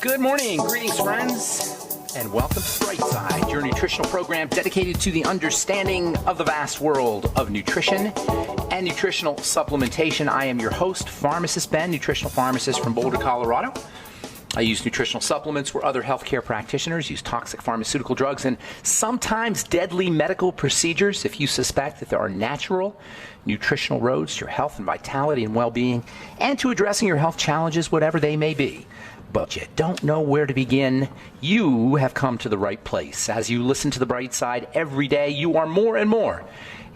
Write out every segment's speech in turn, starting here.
Good morning, greetings friends, and welcome to Brightside, your nutritional program dedicated to the understanding of the vast world of nutrition and nutritional supplementation. I am your host, Pharmacist Ben, nutritional pharmacist from Boulder, Colorado. I use nutritional supplements where other healthcare practitioners use toxic pharmaceutical drugs and sometimes deadly medical procedures. If you suspect that there are natural nutritional roads to your health and vitality and well-being and to addressing your health challenges, whatever they may be, but you don't know where to begin, you have come to the right place. As you listen to the Bright Side every day, you are more and more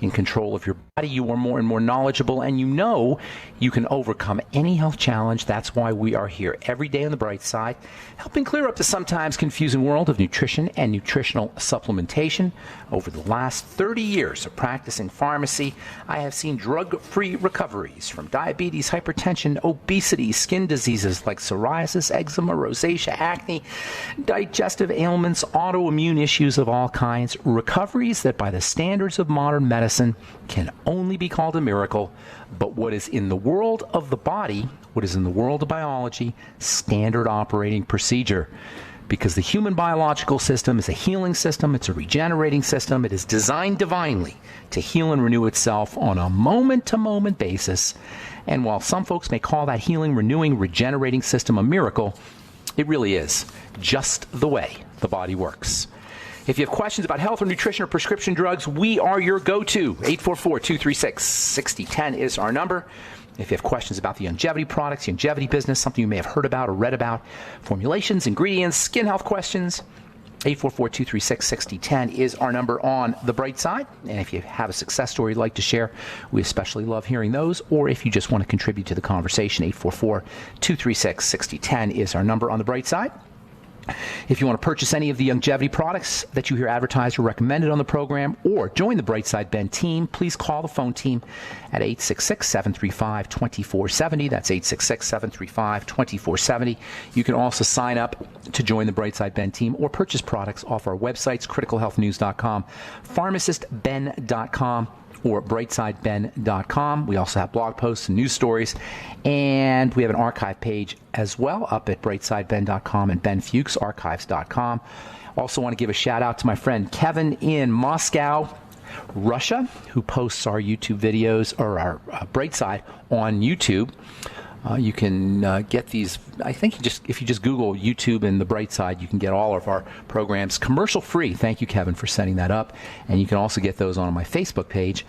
in control of your body, you are more and more knowledgeable, and you know you can overcome any health challenge. That's why we are here every day on the Bright Side, helping clear up the sometimes confusing world of nutrition and nutritional supplementation. Over the last 30 years of practicing pharmacy, I have seen drug-free recoveries from diabetes, hypertension, obesity, skin diseases like psoriasis, eczema, rosacea, acne, digestive ailments, autoimmune issues of all kinds, recoveries that by the standards of modern medicine can only be called a miracle, but what is in the world of the body, what is in the world of biology, standard operating procedure. Because the human biological system is a healing system, it's a regenerating system, it is designed divinely to heal and renew itself on a moment-to-moment basis. And while some folks may call that healing, renewing, regenerating system a miracle, it really is just the way the body works. If you have questions about health or nutrition or prescription drugs, we are your go-to. 844-236-6010 is our number. If you have questions about the longevity products, the longevity business, something you may have heard about or read about, formulations, ingredients, skin health questions, 844-236-6010 is our number on the Bright Side. And if you have a success story you'd like to share, we especially love hearing those. Or if you just want to contribute to the conversation, 844-236-6010 is our number on the Bright Side. If you want to purchase any of the longevity products that you hear advertised or recommended on the program, or join the Brightside Ben team, please call the phone team at 866-735-2470. That's 866-735-2470. You can also sign up to join the Brightside Ben team or purchase products off our websites, criticalhealthnews.com, pharmacistben.com, or brightsideben.com. We also have blog posts and news stories, and we have an archive page as well up at brightsideben.com and benfuchsarchives.com. Also want to give a shout out to my friend Kevin in Moscow, Russia, who posts our YouTube videos, or our Brightside on YouTube. You can get these, I think if you just Google YouTube and the Bright Side, you can get all of our programs commercial free. Thank you, Kevin, for setting that up. And you can also get those on my Facebook page,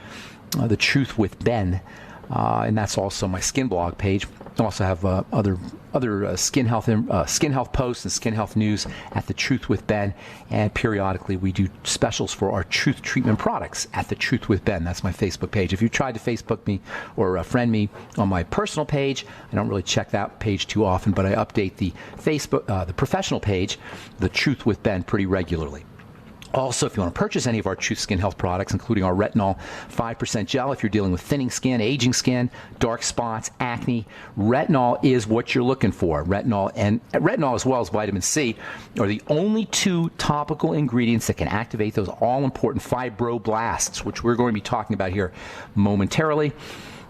The Truth with Ben. And that's also my skin blog page. I also have other skin health posts and skin health news at The Truth with Ben. And periodically we do specials for our Truth treatment products at The Truth with Ben. That's my Facebook page. If you tried to Facebook me or friend me on my personal page, I don't really check that page too often, but I update the Facebook, the professional page, The Truth with Ben, pretty regularly. Also, if you want to purchase any of our Truth Skin Health products, including our Retinol 5% gel, if you're dealing with thinning skin, aging skin, dark spots, acne, Retinol is what you're looking for. Retinol as well as vitamin C are the only two topical ingredients that can activate those all-important fibroblasts, which we're going to be talking about here momentarily.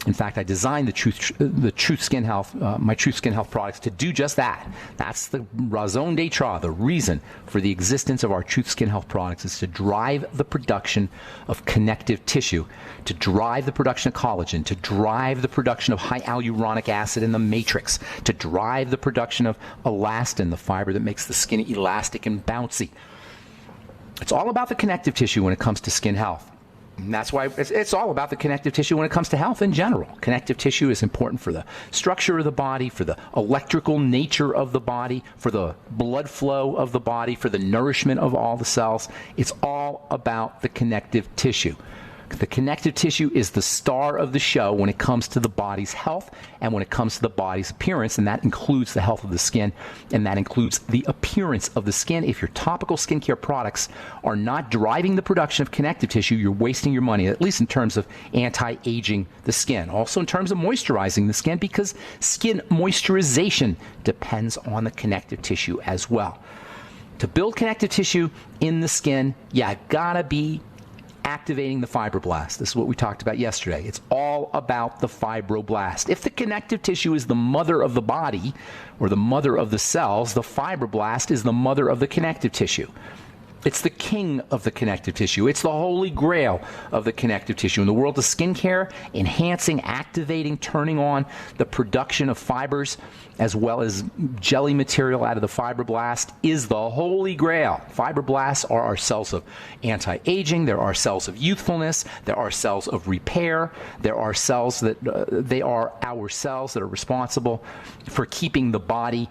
In fact, I designed the Truth Skin Health, my Truth Skin Health products to do just that. That's the raison d'etre, the reason for the existence of our Truth Skin Health products is to drive the production of connective tissue, to drive the production of collagen, to drive the production of high hyaluronic acid in the matrix, to drive the production of elastin, the fiber that makes the skin elastic and bouncy. It's all about the connective tissue when it comes to skin health. And that's why it's all about the connective tissue when it comes to health in general. Connective tissue is important for the structure of the body, for the electrical nature of the body, for the blood flow of the body, for the nourishment of all the cells. It's all about the connective tissue. The connective tissue is the star of the show when it comes to the body's health and when it comes to the body's appearance, and that includes the health of the skin, and that includes the appearance of the skin. If your topical skincare products are not driving the production of connective tissue, you're wasting your money, at least in terms of anti-aging the skin. Also in terms of moisturizing the skin, because skin moisturization depends on the connective tissue as well. To build connective tissue in the skin, you gotta be activating the fibroblast. This is what we talked about yesterday. It's all about the fibroblast. If the connective tissue is the mother of the body or the mother of the cells, the fibroblast is the mother of the connective tissue. It's the king of the connective tissue. It's the holy grail of the connective tissue. In the world of skincare, enhancing, activating, turning on the production of fibers as well as jelly material out of the fibroblast is the holy grail. Fibroblasts are our cells of anti-aging. They're our cells of youthfulness. They're our cells of repair. They're our cells that they are our cells that are responsible for keeping the body,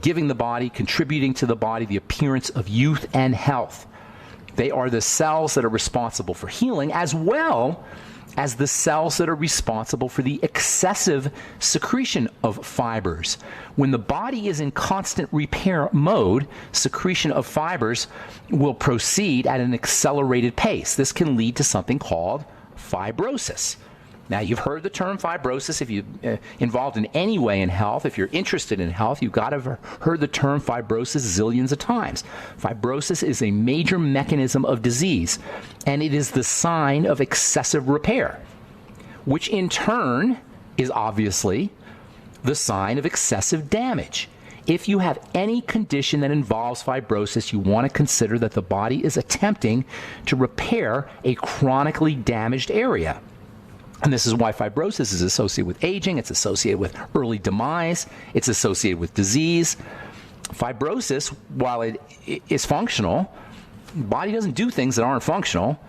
giving the body, contributing to the body the appearance of youth and health. They are the cells that are responsible for healing as well as the cells that are responsible for the excessive secretion of fibers. When the body is in constant repair mode, secretion of fibers will proceed at an accelerated pace. This can lead to something called fibrosis. Now, you've heard the term fibrosis. If you're involved in any way in health, if you're interested in health, you've got to have heard the term fibrosis zillions of times. Fibrosis is a major mechanism of disease, and it is the sign of excessive repair, which in turn is obviously the sign of excessive damage. If you have any condition that involves fibrosis, you want to consider that the body is attempting to repair a chronically damaged area. And this is why fibrosis is associated with aging, it's associated with early demise, it's associated with disease. Fibrosis, while it is functional, the body doesn't do things that aren't functional.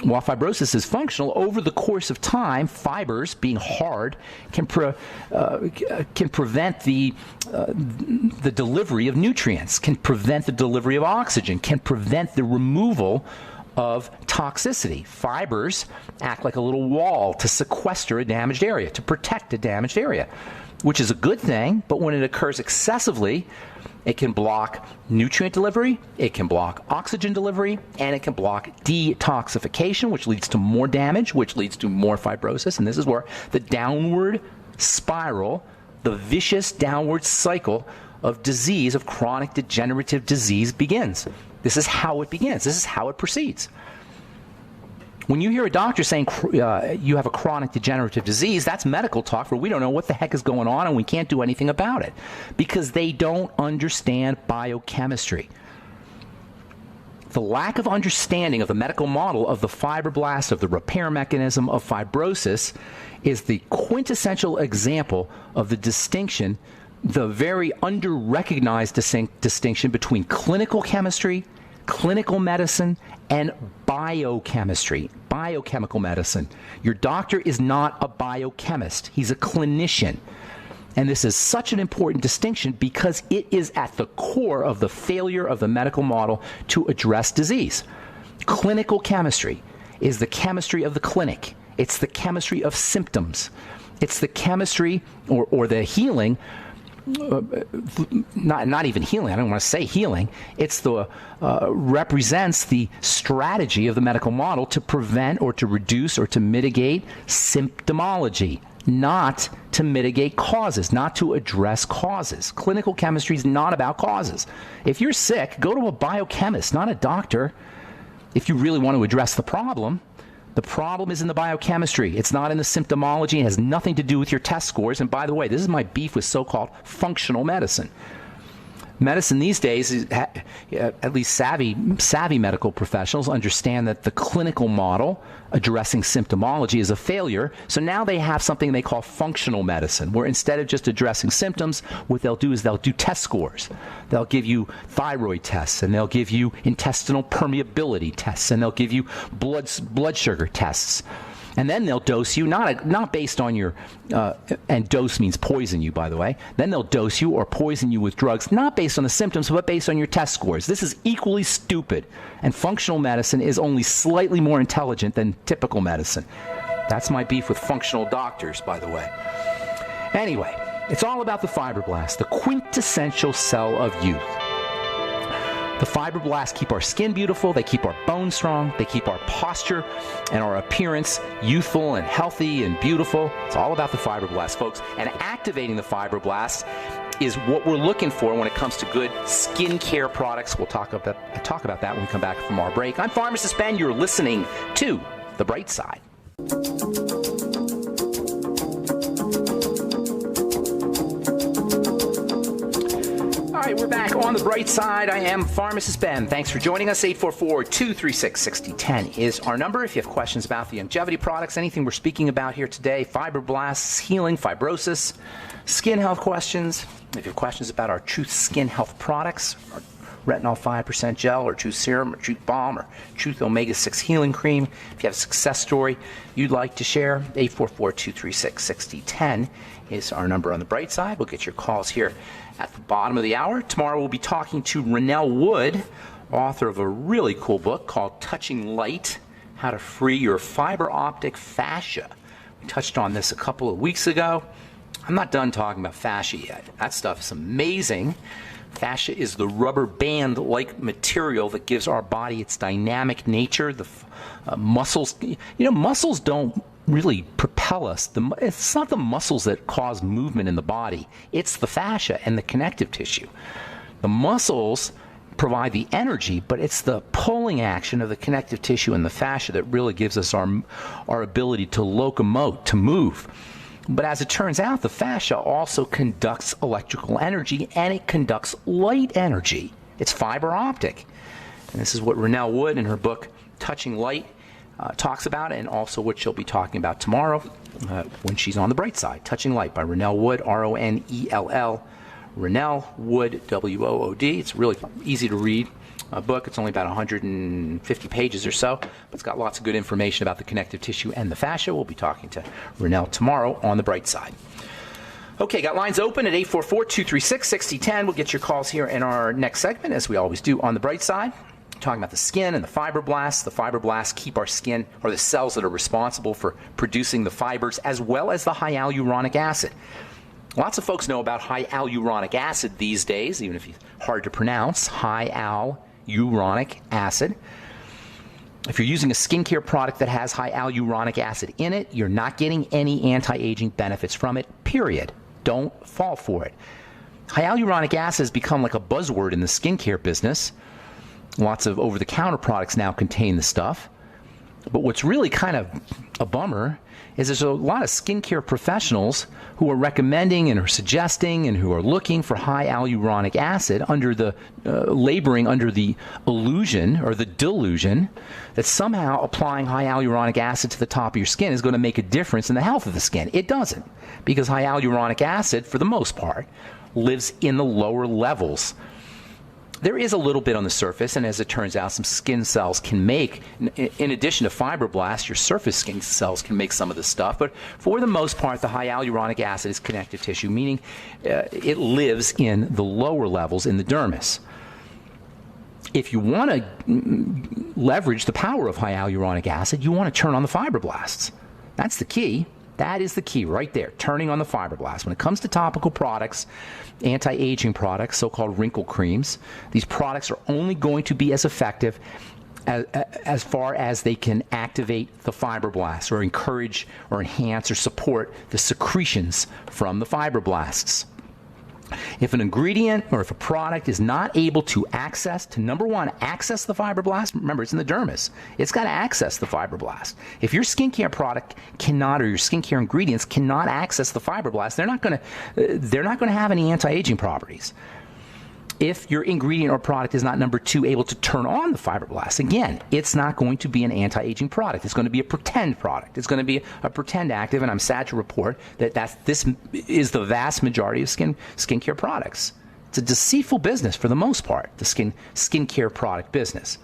While fibrosis is functional, over the course of time, fibers, being hard, can prevent the delivery of nutrients, can prevent the delivery of oxygen, can prevent the removal of toxicity. Fibers act like a little wall to sequester a damaged area, to protect a damaged area, which is a good thing, but when it occurs excessively, it can block nutrient delivery, it can block oxygen delivery, and it can block detoxification, which leads to more damage, which leads to more fibrosis. And this is where the downward spiral, the vicious downward cycle of disease, of chronic degenerative disease begins. This is how it begins. This is how it proceeds. When you hear a doctor saying you have a chronic degenerative disease, that's medical talk for we don't know what the heck is going on and we can't do anything about it because they don't understand biochemistry. The lack of understanding of the medical model of the fibroblast, of the repair mechanism of fibrosis, is the quintessential example of the distinction, the very under-recognized distinction between clinical chemistry, clinical medicine, and biochemistry, biochemical medicine. Your doctor is not a biochemist. He's a clinician. And this is such an important distinction because it is at the core of the failure of the medical model to address disease. Clinical chemistry is the chemistry of the clinic. It's the chemistry of symptoms. It's the chemistry or the healing, not even healing, I don't want to say healing. It's the represents the strategy of the medical model to prevent or to reduce or to mitigate symptomology, not to mitigate causes, not to address causes. Clinical chemistry is not about causes. If you're sick, go to a biochemist, not a doctor. If you really want to address the problem is in the biochemistry. It's not in the symptomology. It has nothing to do with your test scores. And by the way, this is my beef with so-called functional medicine. Medicine these days, at least savvy medical professionals understand that the clinical model addressing symptomology is a failure. So now they have something they call functional medicine, where instead of just addressing symptoms, what they'll do is they'll do test scores. They'll give you thyroid tests, and they'll give you intestinal permeability tests, and they'll give you blood sugar tests. And then they'll dose you, not based on your, and dose means poison you, by the way. Then they'll dose you or poison you with drugs, not based on the symptoms, but based on your test scores. This is equally stupid. And functional medicine is only slightly more intelligent than typical medicine. That's my beef with functional doctors, by the way. Anyway, it's all about the fibroblast, the quintessential cell of youth. The fibroblasts keep our skin beautiful, they keep our bones strong, they keep our posture and our appearance youthful and healthy and beautiful. It's all about the fibroblasts, folks. And activating the fibroblasts is what we're looking for when it comes to good skincare products. We'll talk about that when we come back from our break. I'm Pharmacist Ben. You're listening to The Bright Side. All right, we're back on The Bright Side. I am Pharmacist Ben. Thanks for joining us. 844-236-6010 is our number. If you have questions about the longevity products, anything we're speaking about here today, fibroblasts, healing, fibrosis, skin health questions. If you have questions about our Truth Skin Health products, our Retinol 5% Gel, or Truth Serum, or Truth Balm, or Truth Omega-6 Healing Cream, if you have a success story you'd like to share, 844-236-6010 is our number on The Bright Side. We'll get your calls here at the bottom of the hour. Tomorrow we'll be talking to Rennell Wood, author of a really cool book called Touching Light, How to Free Your Fiber Optic Fascia. We touched on this a couple of weeks ago. I'm not done talking about fascia yet. That stuff is amazing. Fascia is the rubber band-like material that gives our body its dynamic nature. The muscles, muscles don't really propel us. It's not the muscles that cause movement in the body. It's the fascia and the connective tissue. The muscles provide the energy, but it's the pulling action of the connective tissue and the fascia that really gives us our ability to locomote, to move. But as it turns out, the fascia also conducts electrical energy, and it conducts light energy. It's fiber optic. And this is what Rennell Wood in her book, Touching Light, talks about, and also what she'll be talking about tomorrow when she's on The Bright Side. Touching Light by Rennell Wood, R-O-N-E-L-L, Rennell Wood, W-O-O-D. It's really easy to read book. It's only about 150 pages or so, but it's got lots of good information about the connective tissue and the fascia. We'll be talking to Rennell tomorrow on The Bright Side. Okay, got lines open at 844-236-6010. We'll get your calls here in our next segment, as we always do on The Bright Side. Talking about the skin and the fibroblasts. The fibroblasts keep our skin, or the cells that are responsible for producing the fibers, as well as the hyaluronic acid. Lots of folks know about hyaluronic acid these days, even if it's hard to pronounce, hyaluronic acid. If you're using a skincare product that has hyaluronic acid in it, you're not getting any anti-aging benefits from it, period. Don't fall for it. Hyaluronic acid has become like a buzzword in the skincare business. Lots of over-the-counter products now contain the stuff. But what's really kind of a bummer is there's a lot of skincare professionals who are recommending and are suggesting and who are looking for hyaluronic acid under the laboring under the illusion or the delusion that somehow applying hyaluronic acid to the top of your skin is going to make a difference in the health of the skin. It doesn't, because hyaluronic acid, for the most part, lives in the lower levels. There is a little bit on the surface, and as it turns out, some skin cells can make, in addition to fibroblasts, your surface skin cells can make some of this stuff. But for the most part, the hyaluronic acid is connective tissue, meaning it lives in the lower levels in the dermis. If you want to leverage the power of hyaluronic acid, you want to turn on the fibroblasts. That's the key. That is the key right there, turning on the fibroblasts. When it comes to topical products, anti-aging products, so-called wrinkle creams, these products are only going to be as effective as far as they can activate the fibroblasts or encourage or enhance or support the secretions from the fibroblasts. If an ingredient or if a product is not able to number one, access the fibroblast, remember it's in the dermis, it's got to access the fibroblast. If your skincare product cannot, or your skincare ingredients cannot access the fibroblast, they're not going to have any anti-aging properties. If your ingredient or product is not, number two, able to turn on the fibroblasts, again, it's not going to be an anti-aging product. It's going to be a pretend product. It's going to be a pretend active, and I'm sad to report that this is the vast majority of skincare products. It's a deceitful business for the most part, the skincare product business.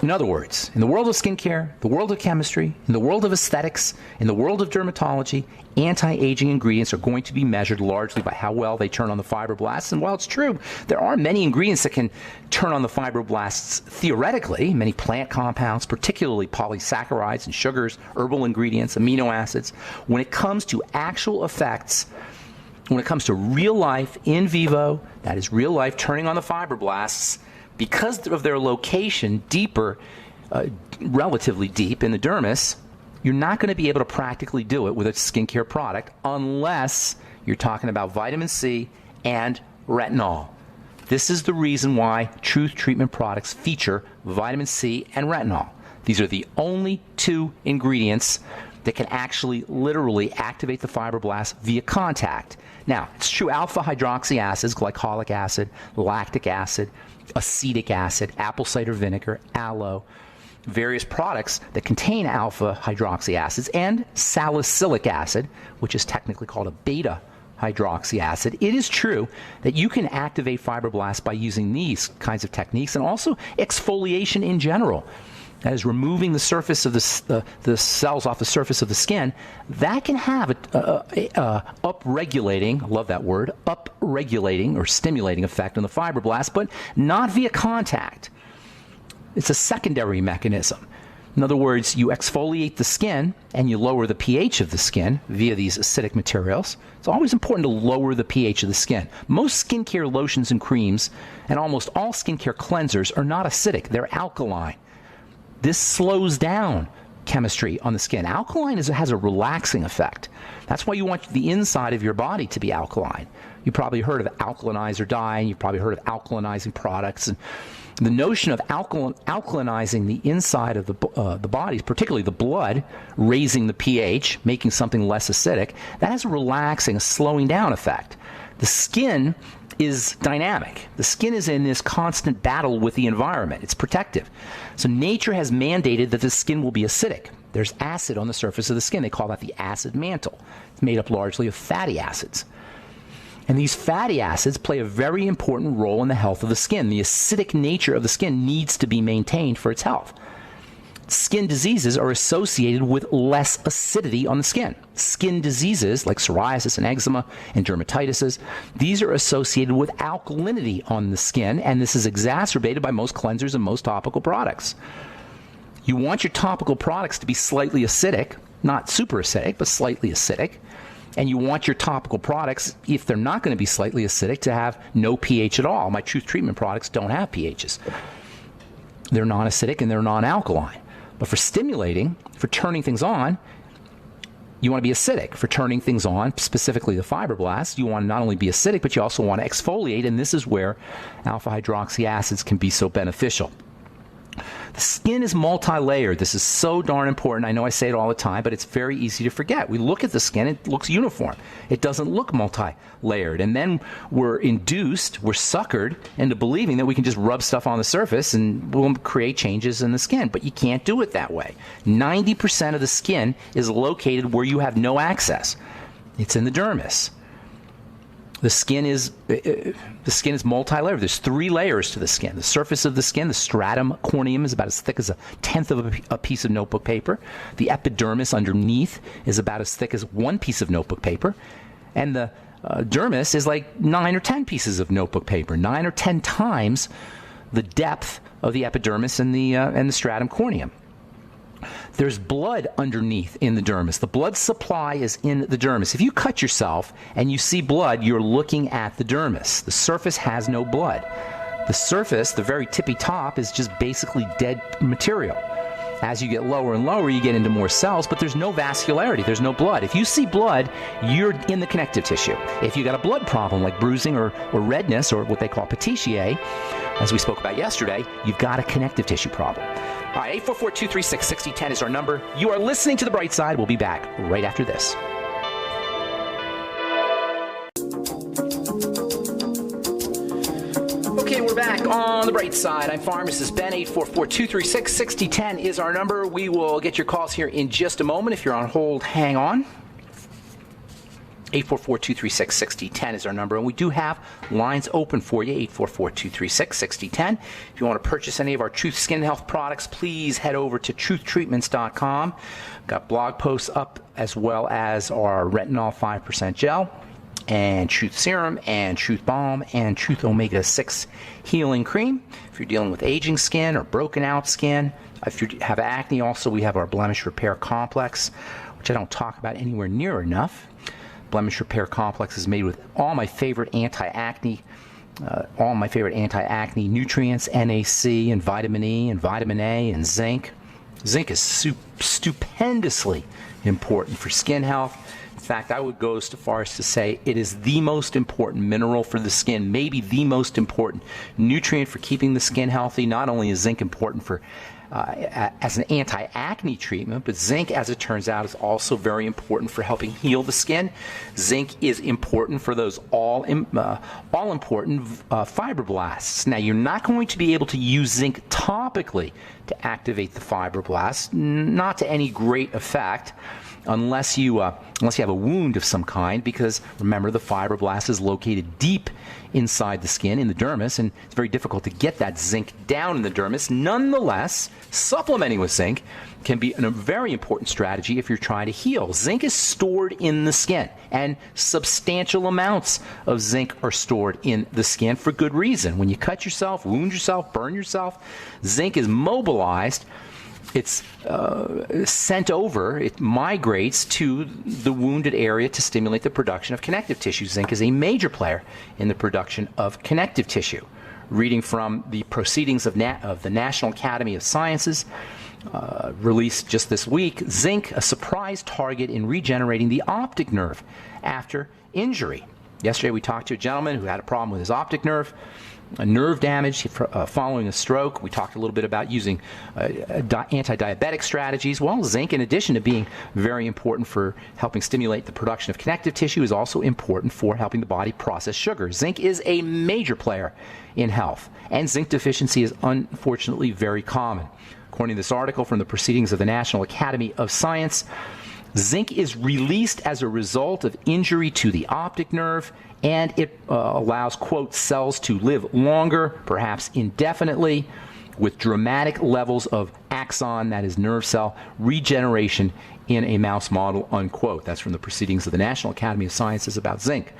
In other words, in the world of skincare, the world of chemistry, in the world of aesthetics, in the world of dermatology, anti-aging ingredients are going to be measured largely by how well they turn on the fibroblasts. And while it's true, there are many ingredients that can turn on the fibroblasts theoretically, many plant compounds, particularly polysaccharides and sugars, herbal ingredients, amino acids. When it comes to actual effects, when it comes to real life, in vivo, that is real life turning on the fibroblasts, because of their location deeper, relatively deep in the dermis, you're not going to be able to practically do it with a skincare product unless you're talking about vitamin C and retinol. This is the reason why Truth Treatment products feature vitamin C and retinol. These are the only two ingredients that can actually literally activate the fibroblasts via contact. Now, it's true alpha hydroxy acids, glycolic acid, lactic acid, acetic acid, apple cider vinegar, aloe, various products that contain alpha hydroxy acids, and salicylic acid, which is technically called a beta hydroxy acid. It is true that you can activate fibroblasts by using these kinds of techniques, and also exfoliation in general. That is, removing the surface of the cells off the surface of the skin. That can have a upregulating, I love that word, upregulating or stimulating effect on the fibroblasts, but not via contact. It's a secondary mechanism. In other words, you exfoliate the skin and you lower the pH of the skin via these acidic materials. It's always important to lower the pH of the skin. Most skincare lotions and creams and almost all skincare cleansers are not acidic. They're alkaline. This slows down chemistry on the skin. Alkaline has a relaxing effect. That's why you want the inside of your body to be alkaline. You probably heard of alkalinizer dye, and you've probably heard of alkalinizing products. And the notion of alkalinizing the inside of the body, particularly the blood, raising the pH, making something less acidic, that has a relaxing, a slowing down effect. The skin is dynamic. The skin is in this constant battle with the environment. It's protective. So nature has mandated that the skin will be acidic. There's acid on the surface of the skin. They call that the acid mantle. It's made up largely of fatty acids. And these fatty acids play a very important role in the health of the skin. The acidic nature of the skin needs to be maintained for its health. Skin diseases are associated with less acidity on the skin. Skin diseases like psoriasis and eczema and dermatitis, these are associated with alkalinity on the skin, and this is exacerbated by most cleansers and most topical products. You want your topical products to be slightly acidic, not super acidic, but slightly acidic. And you want your topical products, if they're not going to be slightly acidic, to have no pH at all. My Truth Treatment products don't have pHs. They're non-acidic and they're non-alkaline. But for stimulating, for turning things on, you want to be acidic. For turning things on, specifically the fibroblasts, you want to not only be acidic, but you also want to exfoliate, and this is where alpha hydroxy acids can be so beneficial. The skin is multi-layered. This is so darn important. I know I say it all the time, but it's very easy to forget. We look at the skin, it looks uniform. It doesn't look multi-layered. And then we're suckered into believing that we can just rub stuff on the surface and we'll create changes in the skin. But you can't do it that way. 90% of the skin is located where you have no access. It's in the dermis. The skin is multi-layered. There's 3 layers to the skin. The surface of the skin, the stratum corneum, is about as thick as 1/10 of a piece of notebook paper. The epidermis underneath is about as thick as 1 piece of notebook paper. And the dermis is like 9 or 10 pieces of notebook paper, 9 or 10 times the depth of the epidermis and the stratum corneum. There's blood underneath in the dermis. The blood supply is in the dermis. If you cut yourself and you see blood, you're looking at the dermis. The surface has no blood. The surface, the very tippy top, is just basically dead material. As you get lower and lower, you get into more cells, but there's no vascularity. There's no blood. If you see blood, you're in the connective tissue. If you got a blood problem like bruising or redness or what they call petechiae, as we spoke about yesterday, you've got a connective tissue problem. All right, 844-236-6010 is our number. You are listening to The Bright Side. We'll be back right after this. Okay, we're back on The Bright Side. I'm pharmacist Ben. 844-236-6010 is our number. We will get your calls here in just a moment. If you're on hold, hang on. 844-236-6010 is our number, and we do have lines open for you, 844-236-6010. If you want to purchase any of our Truth Skin Health products, please head over to truthtreatments.com. Got blog posts up as well as our retinol 5% gel and Truth Serum and Truth Balm and Truth Omega-6 Healing Cream. If you're dealing with aging skin or broken out skin, if you have acne, also we have our Blemish Repair Complex, which I don't talk about anywhere near enough. Blemish Repair Complex is made with all my favorite anti-acne nutrients, NAC and vitamin E and vitamin A and zinc. Zinc is stupendously important for skin health. In fact, I would go so far as to say it is the most important mineral for the skin, maybe the most important nutrient for keeping the skin healthy. Not only is zinc important for as an anti-acne treatment, but zinc, as it turns out, is also very important for helping heal the skin. Zinc is important for those all-important fibroblasts. Now, you're not going to be able to use zinc topically to activate the fibroblasts, not to any great effect, unless you have a wound of some kind, because remember, the fibroblast is located deep inside the skin in the dermis, and it's very difficult to get that zinc down in the dermis. Nonetheless, supplementing with zinc can be a very important strategy if you're trying to heal. Zinc is stored in the skin, and substantial amounts of zinc are stored in the skin for good reason. When you cut yourself, wound yourself, burn yourself, zinc is mobilized. It's sent over, it migrates to the wounded area to stimulate the production of connective tissue. Zinc is a major player in the production of connective tissue. Reading from the Proceedings of the National Academy of Sciences, released just this week, zinc, a surprise target in regenerating the optic nerve after injury. Yesterday we talked to a gentleman who had a problem with his optic nerve. A nerve damage following a stroke. We talked a little bit about using anti-diabetic strategies. Well, zinc, in addition to being very important for helping stimulate the production of connective tissue, is also important for helping the body process sugar. Zinc is a major player in health, and zinc deficiency is unfortunately very common. According to this article from the Proceedings of the National Academy of Science, zinc is released as a result of injury to the optic nerve, and it allows, quote, cells to live longer, perhaps indefinitely, with dramatic levels of axon, that is nerve cell, regeneration in a mouse model, unquote. That's from the Proceedings of the National Academy of Sciences about zinc.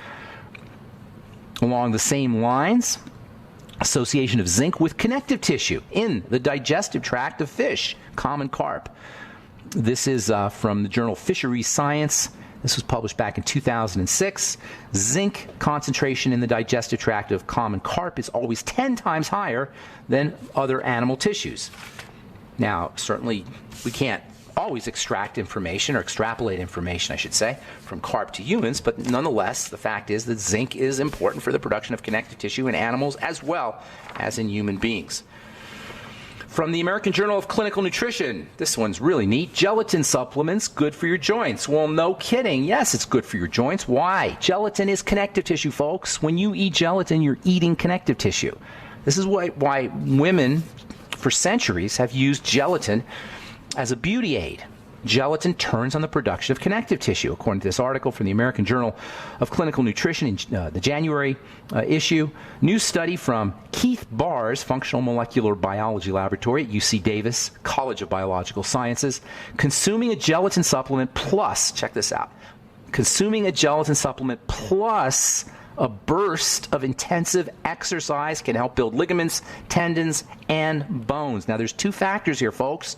Along the same lines, association of zinc with connective tissue in the digestive tract of fish, common carp. This is from the journal Fisheries Science. This was published back in 2006. Zinc concentration in the digestive tract of common carp is always 10 times higher than other animal tissues. Now, certainly, we can't always extract information, or extrapolate information, I should say, from carp to humans, but nonetheless, the fact is that zinc is important for the production of connective tissue in animals as well as in human beings. From the American Journal of Clinical Nutrition, this one's really neat. Gelatin supplements, good for your joints. Well, no kidding. Yes, it's good for your joints. Why? Gelatin is connective tissue, folks. When you eat gelatin, you're eating connective tissue. This is why women, for centuries, have used gelatin as a beauty aid. Gelatin turns on the production of connective tissue, according to this article from the American Journal of Clinical Nutrition in the January issue. New study from Keith Barr's Functional Molecular Biology Laboratory at UC Davis College of Biological Sciences. Consuming a gelatin supplement plus, check this out, consuming a gelatin supplement plus a burst of intensive exercise can help build ligaments, tendons, and bones. Now, there's two factors here, folks.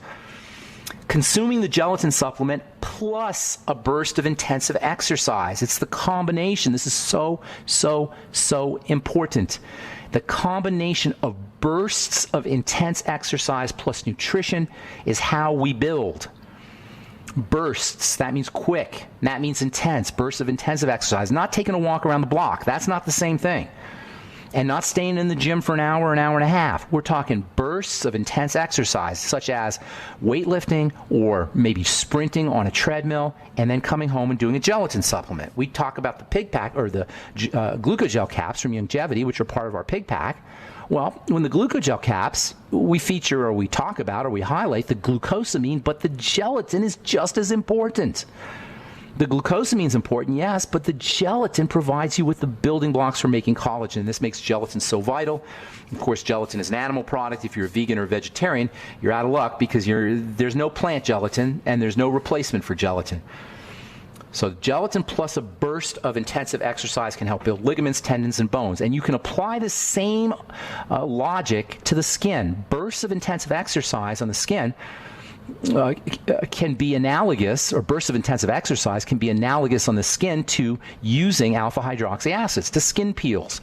Consuming the gelatin supplement plus a burst of intensive exercise. It's the combination. This is so important. The combination of bursts of intense exercise plus nutrition is how we build. Bursts, that means quick. That means intense. Bursts of intensive exercise. Not taking a walk around the block. That's not the same thing. And not staying in the gym for an hour and a half. We're talking bursts of intense exercise, such as weightlifting or maybe sprinting on a treadmill, and then coming home and doing a gelatin supplement. We talk about the pig pack, or the glucogel caps from Longevity, which are part of our pig pack. Well, when the glucogel caps, we feature or we talk about or we highlight the glucosamine, but the gelatin is just as important. The glucosamine is important, yes, but the gelatin provides you with the building blocks for making collagen. This makes gelatin so vital. Of course, gelatin is an animal product. If you're a vegan or a vegetarian, you're out of luck because there's no plant gelatin and there's no replacement for gelatin. So gelatin plus a burst of intensive exercise can help build ligaments, tendons, and bones. And you can apply the same logic to the skin. Bursts of intensive exercise on the skin can be analogous, or bursts of intensive exercise can be analogous on the skin to using alpha hydroxy acids, to skin peels.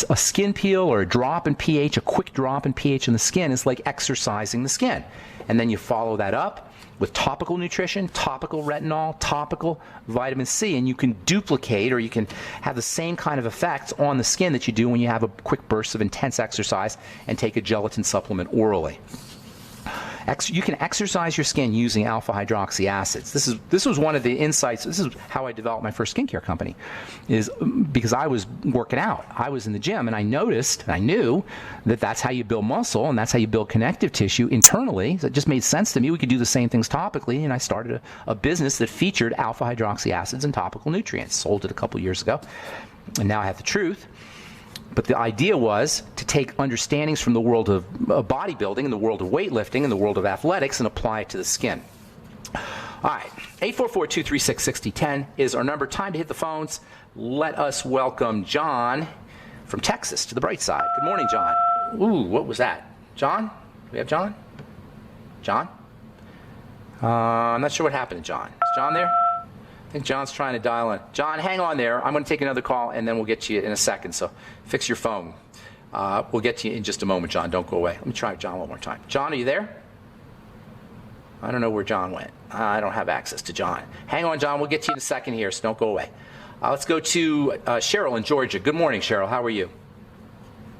A skin peel or a drop in pH, a quick drop in pH in the skin is like exercising the skin. And then you follow that up with topical nutrition, topical retinol, topical vitamin C, and you can duplicate or you can have the same kind of effects on the skin that you do when you have a quick burst of intense exercise and take a gelatin supplement orally. You can exercise your skin using alpha hydroxy acids. This was one of the insights. This is how I developed my first skincare company, is because I was working out. I was in the gym, and I noticed, and I knew that that's how you build muscle, and that's how you build connective tissue internally. So it just made sense to me. We could do the same things topically, and I started a business that featured alpha hydroxy acids and topical nutrients. Sold it a couple years ago, and now I have the truth. But the idea was to take understandings from the world of bodybuilding and the world of weightlifting and the world of athletics and apply it to the skin. All right, 844-236-6010 is our number. Time to hit the phones. Let us welcome John from Texas to the bright side. Good morning, John. Ooh, what was that? John? Do we have John? John? I'm not sure what happened to John. Is John there? I think John's trying to dial in. John, hang on there. I'm going to take another call, and then we'll get you in a second. So fix your phone. We'll get to you in just a moment, John. Don't go away. Let me try John one more time. John, are you there? I don't know where John went. I don't have access to John. Hang on, John. We'll get to you in a second here, so don't go away. Let's go to Cheryl in Georgia. Good morning, Cheryl. How are you?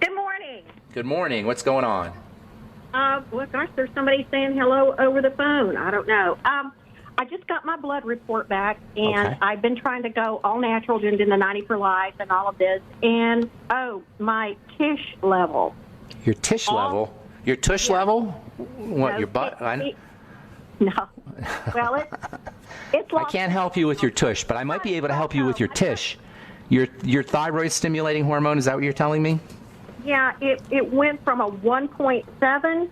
Good morning. Good morning. What's going on? Well, gosh, there's somebody saying hello over the phone. I don't know. I just got my blood report back, and Okay. I've been trying to go all natural, doing the 90 for life and all of this. And, my TISH level. Your TISH level? Your TUSH level? What, No, your butt? No. Well, it's I can't help you with your TUSH, but I might be able to help you with your TISH. Your thyroid stimulating hormone, is that what you're telling me? Yeah, it went from a 1.7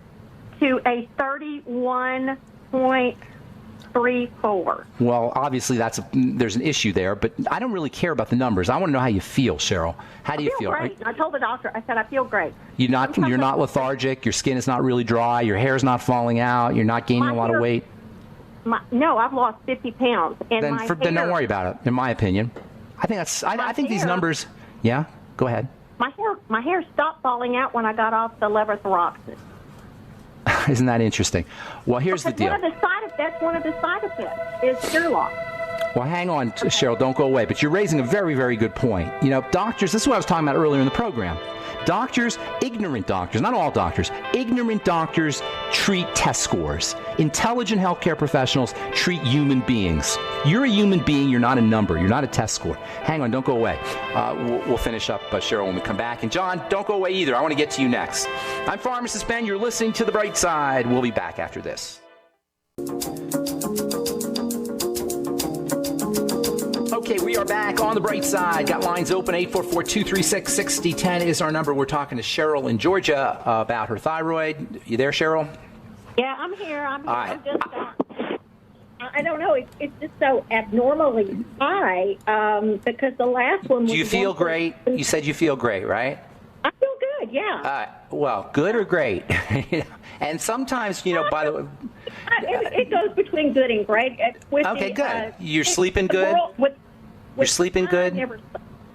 to a 31.34. Well, obviously there's an issue there, but I don't really care about the numbers. I want to know how you feel, Cheryl. How do you feel? Great. I told the doctor, I said, I feel great. You're not lethargic, your skin is not really dry, your hair's not falling out, you're not gaining a lot of weight? No, I've lost 50 pounds. And then don't worry about it, in my opinion. I think these numbers, yeah, go ahead. My hair stopped falling out when I got off the levothyroxine. Isn't that interesting? Well, here's the deal. That's one of the side effects is hair loss. Well, hang on, Cheryl, don't go away. But you're raising a very, very good point. You know, doctors, this is what I was talking about earlier in the program. Doctors, ignorant doctors, not all doctors, ignorant doctors treat test scores. Intelligent healthcare professionals treat human beings. You're a human being, you're not a number, you're not a test score. Hang on, don't go away. We'll finish up, Cheryl, when we come back. And John, don't go away either. I want to get to you next. I'm Pharmacist Ben. You're listening to The Bright Side. We'll be back after this. Okay, we are back on The Bright Side. Got lines open. 844-236-6010 is our number. We're talking to Cheryl in Georgia about her thyroid. You there, Cheryl? Yeah, I'm here. All right. I'm just, I don't know. It's just so abnormally high because the last one was... Do you feel great? You said you feel great, right? I feel good, yeah. Well, good or great? And sometimes, by the way... It goes between good and great. Okay, good. You're sleeping good? You're sleeping good?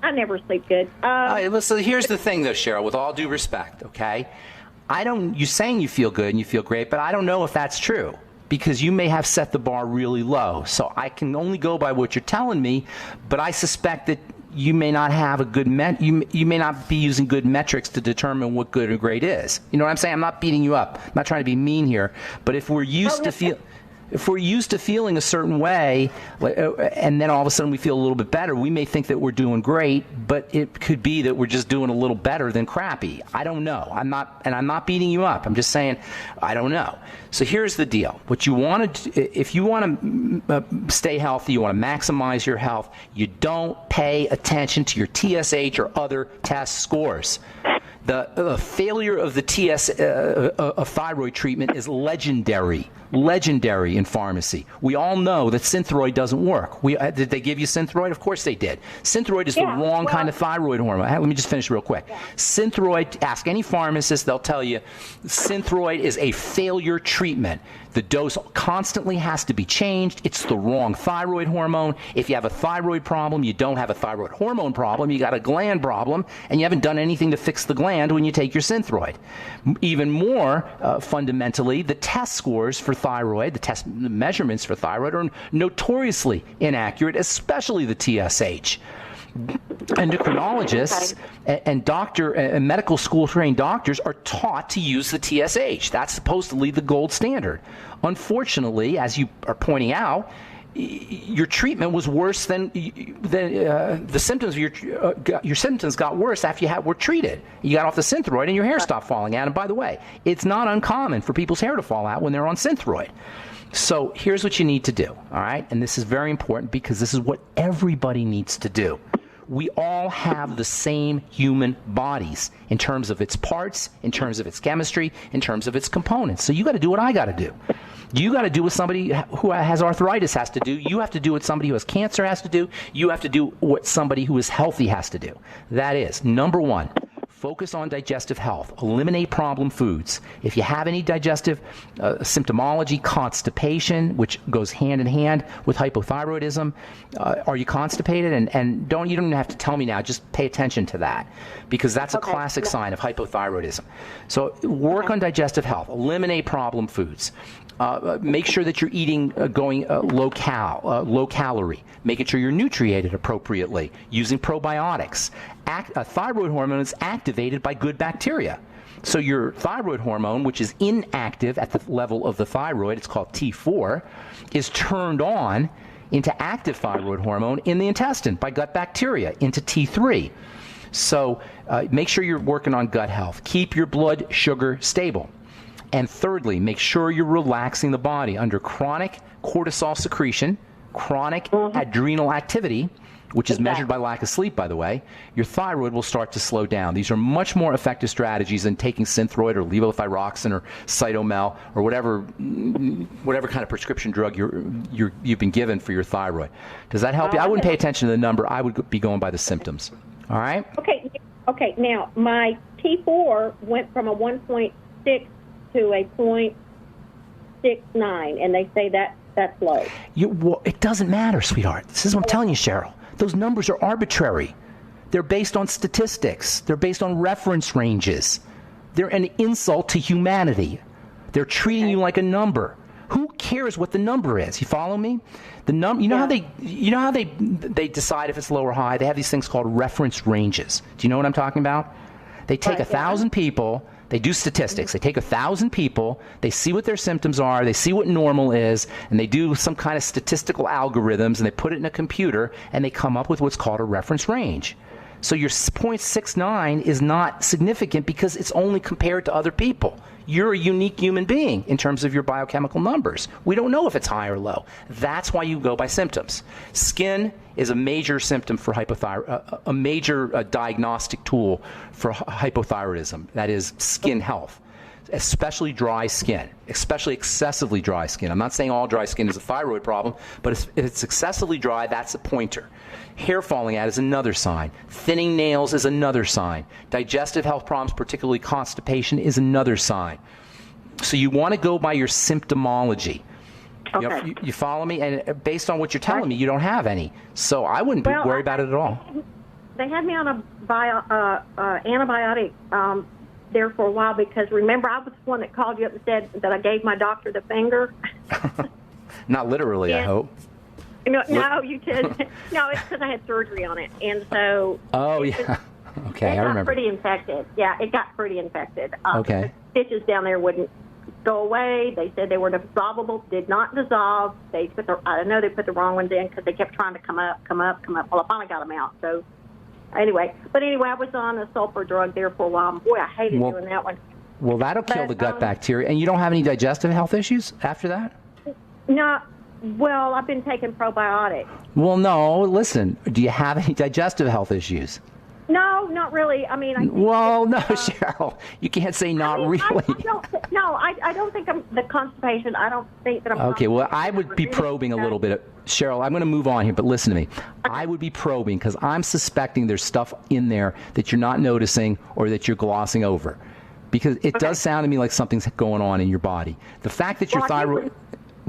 I never sleep good. So here's the thing, though, Cheryl, with all due respect, okay? You're saying you feel good and you feel great, but I don't know if that's true because you may have set the bar really low. So I can only go by what you're telling me, but I suspect that you may not have a good you may not be using good metrics to determine what good or great is. You know what I'm saying? I'm not beating you up. I'm not trying to be mean here, but if we're used to feeling a certain way, and then all of a sudden we feel a little bit better, we may think that we're doing great, but it could be that we're just doing a little better than crappy. I don't know. I'm not beating you up. I'm just saying I don't know. So here's the deal. What you want to, if you want to stay healthy, you want to maximize your health, you don't pay attention to your TSH or other test scores. The failure of the of thyroid treatment is legendary in pharmacy. We all know that Synthroid doesn't work. Did they give you Synthroid? Of course they did. Synthroid is the wrong kind of thyroid hormone. Let me just finish real quick. Yeah. Synthroid, ask any pharmacist, they'll tell you Synthroid is a failure treatment. The dose constantly has to be changed. It's the wrong thyroid hormone. If you have a thyroid problem, you don't have a thyroid hormone problem. You got a gland problem, and you haven't done anything to fix the gland when you take your Synthroid. Even more fundamentally, the test scores for thyroid, the measurements for thyroid, are notoriously inaccurate, especially the TSH. Endocrinologists and medical school trained doctors are taught to use the TSH. That's supposedly the gold standard. Unfortunately, as you are pointing out, your treatment was worse than the symptoms of your symptoms got worse after you were treated. You got off the Synthroid and your hair stopped falling out. And by the way, it's not uncommon for people's hair to fall out when they're on Synthroid. So here's what you need to do, all right? And this is very important because this is what everybody needs to do. We all have the same human bodies in terms of its parts, in terms of its chemistry, in terms of its components. So you got to do what I got to do. You got to do what somebody who has arthritis has to do. You have to do what somebody who has cancer has to do. You have to do what somebody who is healthy has to do. That is, number one, focus on digestive health. Eliminate problem foods. If you have any digestive symptomology, constipation, which goes hand in hand with hypothyroidism, are you constipated? And you don't have to tell me now. Just pay attention to that, because that's a classic sign of hypothyroidism. So work on digestive health. Eliminate problem foods. Make sure that you're eating going low calorie, making sure you're nutriated appropriately, using probiotics. Thyroid hormone is activated by good bacteria. So your thyroid hormone, which is inactive at the level of the thyroid, it's called T4, is turned on into active thyroid hormone in the intestine by gut bacteria into T3. So make sure you're working on gut health. Keep your blood sugar stable. And thirdly, make sure you're relaxing the body. Under chronic cortisol secretion, chronic adrenal activity, which is measured by lack of sleep, by the way, your thyroid will start to slow down. These are much more effective strategies than taking Synthroid or levothyroxine or Cytomel or whatever kind of prescription drug you've been given for your thyroid. Does that help you? I wouldn't pay attention to the number. I would be going by the symptoms. All right? Okay. Now, my T4 went from a 1.6 to a 0.69, and they say that's low. Well, it doesn't matter, sweetheart. This is what I'm telling you, Cheryl. Those numbers are arbitrary. They're based on statistics. They're based on reference ranges. They're an insult to humanity. They're treating you like a number. Who cares what the number is? You follow me? The number. You know how they decide if it's low or high. They have these things called reference ranges. Do you know what I'm talking about? They take 1,000 people. They do statistics. They take 1,000 people, they see what their symptoms are, they see what normal is, and they do some kind of statistical algorithms, and they put it in a computer, and they come up with what's called a reference range. So your 0.69 is not significant because it's only compared to other people. You're a unique human being in terms of your biochemical numbers. We don't know if it's high or low. That's why you go by symptoms. Skin is a major symptom for a major diagnostic tool for hypothyroidism. That is skin health, especially dry skin, especially excessively dry skin. I'm not saying all dry skin is a thyroid problem, but if it's excessively dry, that's a pointer. Hair falling out is another sign. Thinning nails is another sign. Digestive health problems, particularly constipation, is another sign. So you want to go by your symptomology. Okay. You follow me? And based on what you're telling me, you don't have any. So I wouldn't worry about it at all. They had me on a antibiotic there for a while because, remember, I was the one that called you up and said that I gave my doctor the finger. Not literally, I hope. No, you didn't. No, it's because I had surgery on it. And so... Oh, yeah. Okay, I remember. It got pretty infected. Yeah, it got pretty infected. Okay. The stitches down there wouldn't go away. They said they were dissolvable, did not dissolve. They put I know they put the wrong ones in because they kept trying to come up. Well, I finally got them out. So anyway, I was on a sulfur drug there for a while. Boy, I hated doing that one. Well, that'll kill the gut bacteria. And you don't have any digestive health issues after that? No. Well, I've been taking probiotics. Well, no. Listen, do you have any digestive health issues? No, not really. I mean, I think Cheryl, you can't say not really. I don't think I'm the constipation. I don't think that I'm. Okay, well, I would be probing a little bit. Cheryl, I'm going to move on here, but listen to me. I would be probing because I'm suspecting there's stuff in there that you're not noticing or that you're glossing over. because it does sound to me like something's going on in your body. The fact that your thyroid...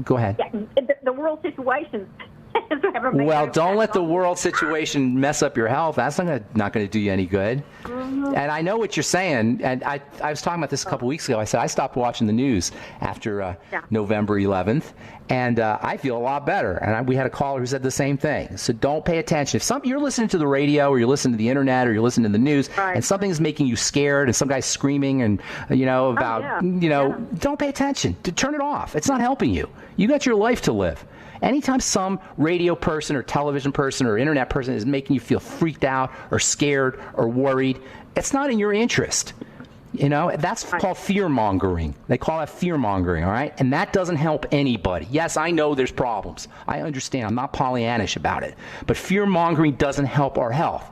Go ahead. Yeah, the world situation. Well, don't let the world situation mess up your health. That's not going to do you any good. Mm-hmm. And I know what you're saying. And I was talking about this a couple weeks ago. I said I stopped watching the news after November 11th, and I feel a lot better. And we had a caller who said the same thing. So don't pay attention. If you're listening to the radio, or you're listening to the internet, or you're listening to the news, and something is making you scared, and some guy's screaming, and don't pay attention. Turn it off. It's not helping you. You got your life to live. Anytime some radio person or television person or internet person is making you feel freaked out or scared or worried, it's not in your interest. That's called fear-mongering. They call that fear-mongering, all right? And that doesn't help anybody. Yes, I know there's problems. I understand. I'm not Pollyannish about it. But fear-mongering doesn't help our health.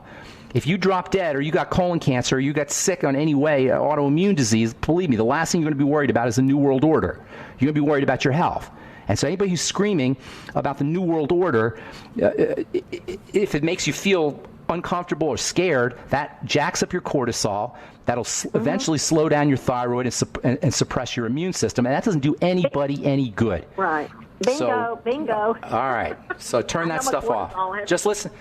If you drop dead, or you got colon cancer, or you got sick on any way, autoimmune disease, believe me, the last thing you're going to be worried about is the New World Order. You're going to be worried about your health. And so anybody who's screaming about the New World Order, if it makes you feel uncomfortable or scared, that jacks up your cortisol. That'll eventually slow down your thyroid and suppress your immune system. And that doesn't do anybody any good. Right. Bingo. All right. So turn that stuff off. Just listen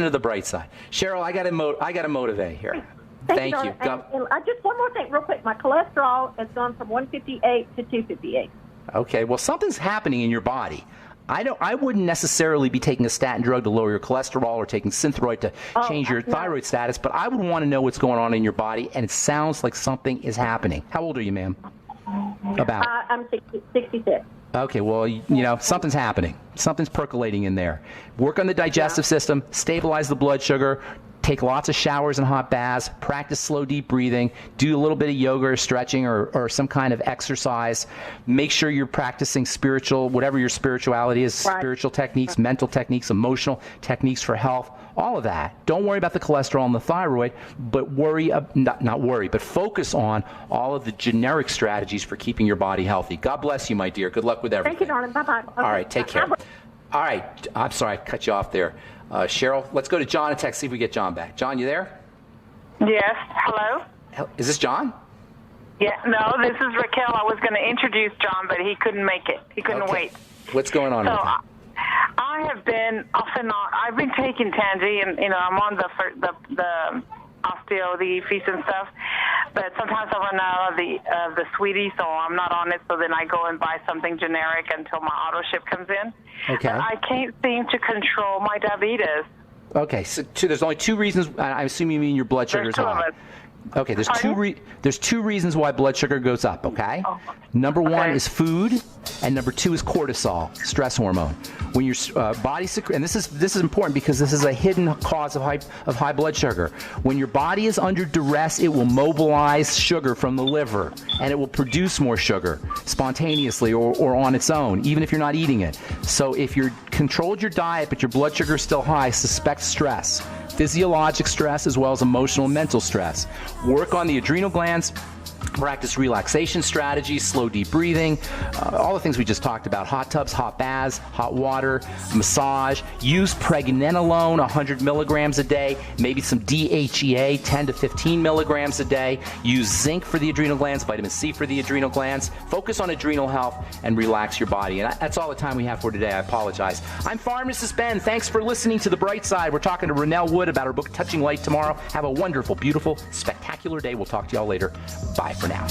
to the bright side. Cheryl, I got to motivate here. Thank you. And just one more thing real quick. My cholesterol has gone from 158 to 258. Okay, well, something's happening in your body. I wouldn't necessarily be taking a statin drug to lower your cholesterol or taking Synthroid to change your thyroid status, but I would want to know what's going on in your body, and it sounds like something is happening. How old are you, ma'am? I'm 66. Okay, well, something's happening. Something's percolating in there. Work on the digestive system, stabilize the blood sugar, take lots of showers and hot baths, practice slow, deep breathing, do a little bit of yoga or stretching or some kind of exercise. Make sure you're practicing whatever your spirituality is, spiritual techniques, mental techniques, emotional techniques for health, all of that. Don't worry about the cholesterol and the thyroid, but but focus on all of the generic strategies for keeping your body healthy. God bless you, my dear. Good luck with everything. Thank you, darling. Bye-bye. Okay. All right, take care. All right, I'm sorry I cut you off there. Cheryl, let's go to John and text, see if we get John back. John, you there? Yes. Hello? Is this John? Yeah. No, this is Raquel. I was going to introduce John, but he couldn't make it. He couldn't wait. What's going on with him? I have been off and on. I've been taking Tangy, and I'm on the osteo, the feast and stuff. But sometimes I run out of the sweetie, so I'm not on it. So then I go and buy something generic until my auto ship comes in. Okay. But I can't seem to control my diabetes. Okay, so there's only two reasons. I assume you mean your blood sugar is high. Okay, there's two reasons why blood sugar goes up, okay? Number one is food, and number two is cortisol, stress hormone. When your body and this is important because this is a hidden cause of high blood sugar. When your body is under duress, it will mobilize sugar from the liver, and it will produce more sugar spontaneously or on its own, even if you're not eating it. So if you're controlled your diet but your blood sugar is still high, suspect stress. Physiologic stress as well as emotional and mental stress. Work on the adrenal glands. Practice relaxation strategies, slow, deep breathing, all the things we just talked about. Hot tubs, hot baths, hot water, massage. Use pregnenolone, 100 milligrams a day, maybe some DHEA, 10 to 15 milligrams a day. Use zinc for the adrenal glands, vitamin C for the adrenal glands. Focus on adrenal health and relax your body. And that's all the time we have for today. I apologize. I'm Pharmacist Ben. Thanks for listening to The Bright Side. We're talking to Renelle Wood about her book, Touching Light, tomorrow. Have a wonderful, beautiful, spectacular day. We'll talk to y'all later. Bye for now.